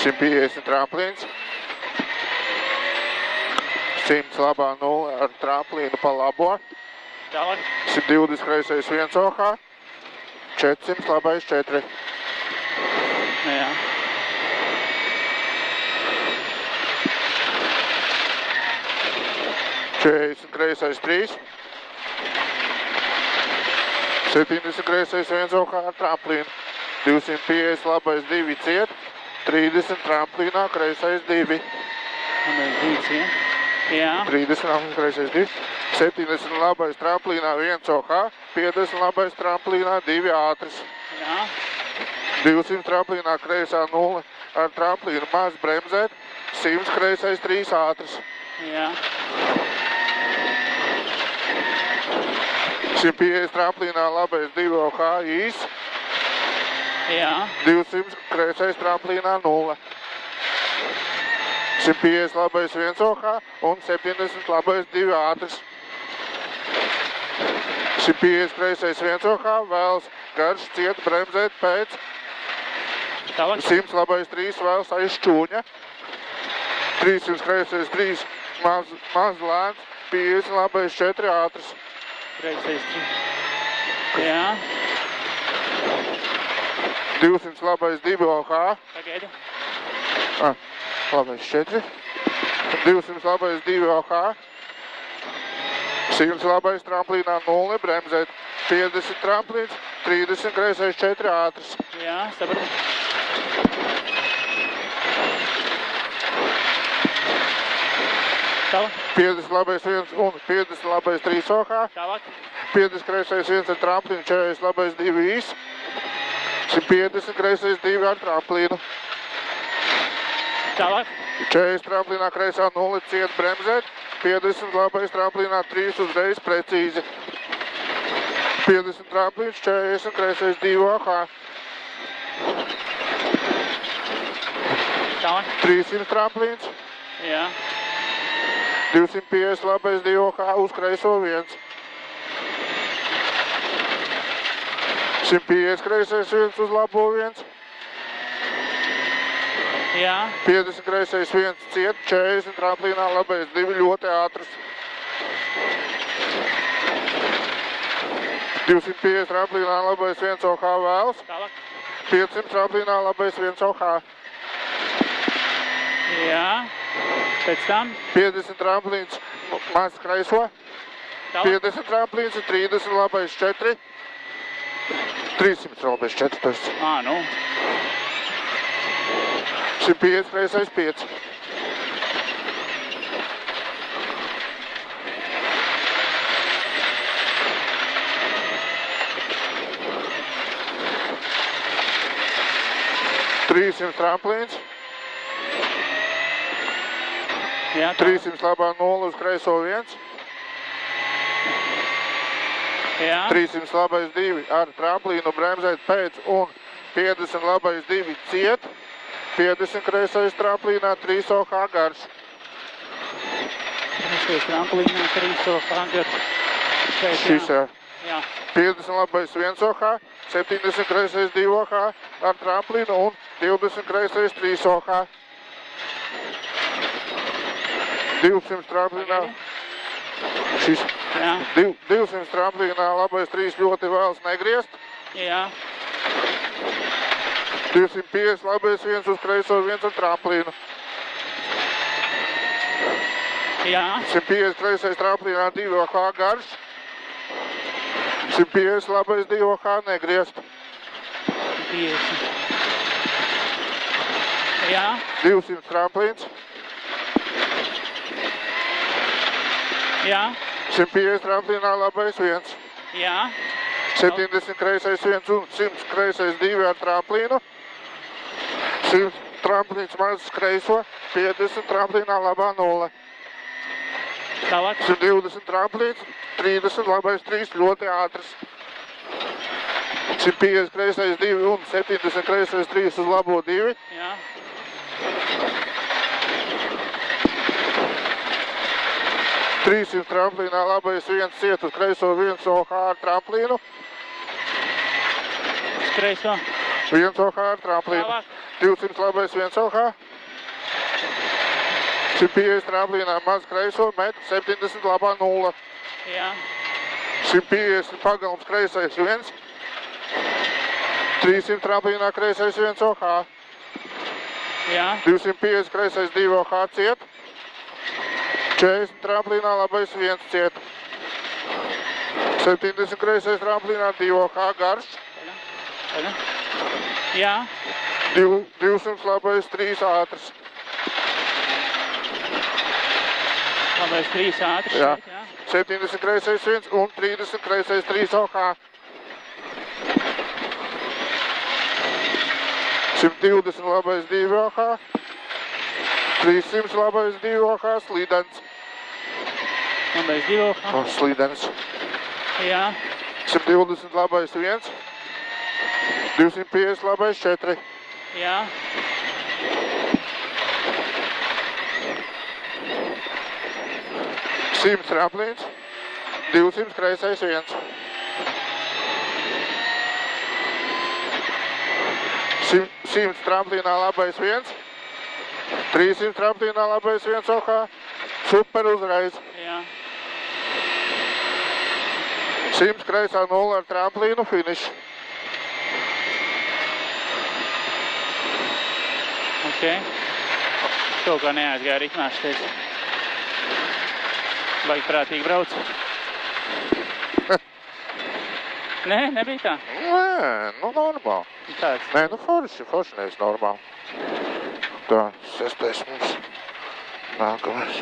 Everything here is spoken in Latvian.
150 tramplīns. 100 labā 0 ar tramplīnu pa labo. Tālāk. 120 kreisais 1 OH. 400 labais 4. Jā. 40 kreisais 3. 70 kreisais 1 OH ar tramplīnu. 250 labais 2 ciet. 30 tramplīnā kreisais 2. Labais 2 ciet. Jā. 30 kreisais 2. 70 labais tramplīnā 1 OH. 50 labais tramplīnā 2 ātris. Jā. 200 tramplīnā kreisā 0 ar tramplīnu maz bremzēt. 100 kreisais 3 ātris. Jā. 150 tramplīnā labais 2 OH īs. Jā. 200 kreisais tramplīnā 0. 150 labais 1 OH un 70 labais 2 ātris. 150 kreisais 1 OH vēlas garš ciet bremzēt pēc. Tālāk. 100 labais 3 vēlas aiz šķūņa. 300 kreisais 3 maz lēns. 50 labais 4 ātris. Kreisais 3. Jā. 200 labais 2 OH. Pagaidi. Labais 4. 200 labais 2 OH. 100 labais tramplīnā 0 bremzēt. 50 tramplīns. 30 kreisais 4 ātris. Jā, sapratu. Tālāk. 50 labais 1 un 50 labais 3 OH. Tālāk. 50 kreisais 1 ar tramplīnu. 40 labais 2 īs. 150 kreisais 2 ar tramplīnu. Tālāk. 40 tramplīnā kreisā 0 ciet bremzēt. 50 labais tramplīnā 3 uzreiz precīzi. 50 tramplīns, 40 kreisais 2 OH. Tālāk. 300 tramplīns. Jā. 250 labais 2 OH uz kreiso 1. 150 kreisais 1 uz labo 1. Jā. 50 kreisais 1 ciet, 40 tramplīnā labais 2 ļoti ātrs. 250 tramplīnā labais 1 OH vēls. Tālāk. 500 tramplīnā labais 1 OH. Jā. Pēc tam. 50 tramplīns maz kreiso. Tālāk. 50 tramplīns ir 30 labais 4. 300 labais 4. Tas. Nu. 150 kreisais 5. Tramplīns. Jā. 300 labā 0 uz kreiso 1. Jā. 300 labais 2 ar tramplīnu bremzēt pēc un 50 labais 2 ciet. 50 kreisais tramplīnā 3 OH garš. Kreisais tramplīnā 3 OH garš. Šis jā. Jā. 50 labais 1 OH, 70 kreisais 2 OH ar tramplīnu un 20 kreisais 3 OH. 200 tramplīnā. Šis. Jā. 200 tramplīnā labais 3 ļoti vēlas negriezt. Jā. 250 labais 1 uz kreiso 1 ar tramplīnu. Jā. 150 kreisais tramplīnā 2 OH garš. 150 labais 2 OH negriezt. 50. Jā. 200 tramplīns. Jā. 150 tramplīnā labais 1. Jā. 70 kreisais 1 un 100 kreisais 2 ar tramplīnu. 100 tramplīns mazs kreiso. 50 tramplīnā labā 0. Tālāk. 120 tramplīns. 30 labais 3 ļoti ātrs. 150 kreisais 2 un 70 kreisais 3 uz labo 2. Jā. 300 tramplīnā labais 1 ciet uz kreiso 1 OH ar tramplīnu. Uz kreiso. 1 OH ar tramplīnu. Tālāk. 200 labais 1 OH. 150 tramplīnā maz kreiso, 1,70 m labā 0. Jā. 150 pagalms kreisais 1. 300 tramplīnā kreisais 1 OH. Jā. 250 kreisais 2 OH ciet. 40 tramplīnā labais 1 ciet. 70 kreisais tramplīnā 2 OH garš. Pagaid. Jā. 200 labais 3 ātrs. Labais 3 ātrs. Jā. Šeit, jā. 70 kreisais 1 un 30 kreisais 3 OH. 120 labais 2 OH. 300 labais 2 OH slīdens. Labais 2 OH. Slīdens. Jā. 120 labais 1. 250 labais 4. Jā. Simt tramplīns. 200 kreisais 1. 100 tramplīnā labais 1. 300 tramplīnā labais 1 OH. Super uzreiz. Jā. 100 kreisā 0 ar tramplīnu finish. Ok. Kaut kā neaizgāja ritmās šeit. Vajag prātīgi brauc. Nē, nebija tā. Nē, nu normāli. Tāds. Nē, nu forši nevis normāli. Tā, 6. mums nākamais.